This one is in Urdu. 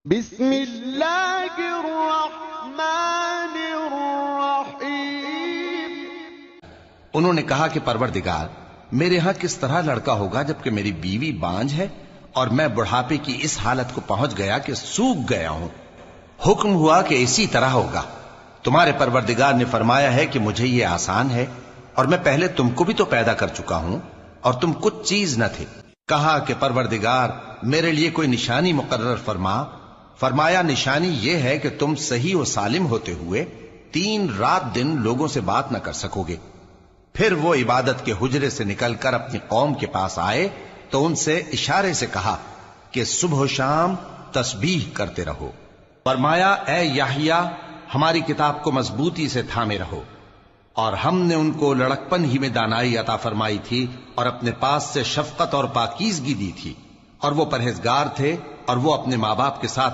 بسم اللہ الرحمن الرحیم۔ انہوں نے کہا کہ پروردگار، میرے ہاں کس طرح لڑکا ہوگا جبکہ میری بیوی بانجھ ہے اور میں بڑھاپے کی اس حالت کو پہنچ گیا کہ سوکھ گیا ہوں۔ حکم ہوا کہ اسی طرح ہوگا۔ تمہارے پروردگار نے فرمایا ہے کہ مجھے یہ آسان ہے، اور میں پہلے تم کو بھی تو پیدا کر چکا ہوں اور تم کچھ چیز نہ تھے۔ کہا کہ پروردگار، میرے لیے کوئی نشانی مقرر فرما۔ فرمایا نشانی یہ ہے کہ تم صحیح و سالم ہوتے ہوئے 3 رات دن لوگوں سے بات نہ کر سکو گے۔ پھر وہ عبادت کے حجرے سے نکل کر اپنی قوم کے پاس آئے تو ان سے اشارے سے کہا کہ صبح و شام تسبیح کرتے رہو۔ فرمایا اے یحییٰ، ہماری کتاب کو مضبوطی سے تھامے رہو، اور ہم نے ان کو لڑکپن ہی میں دانائی عطا فرمائی تھی اور اپنے پاس سے شفقت اور پاکیزگی دی تھی، اور وہ پرہیزگار تھے اور وہ اپنے ماں باپ کے ساتھ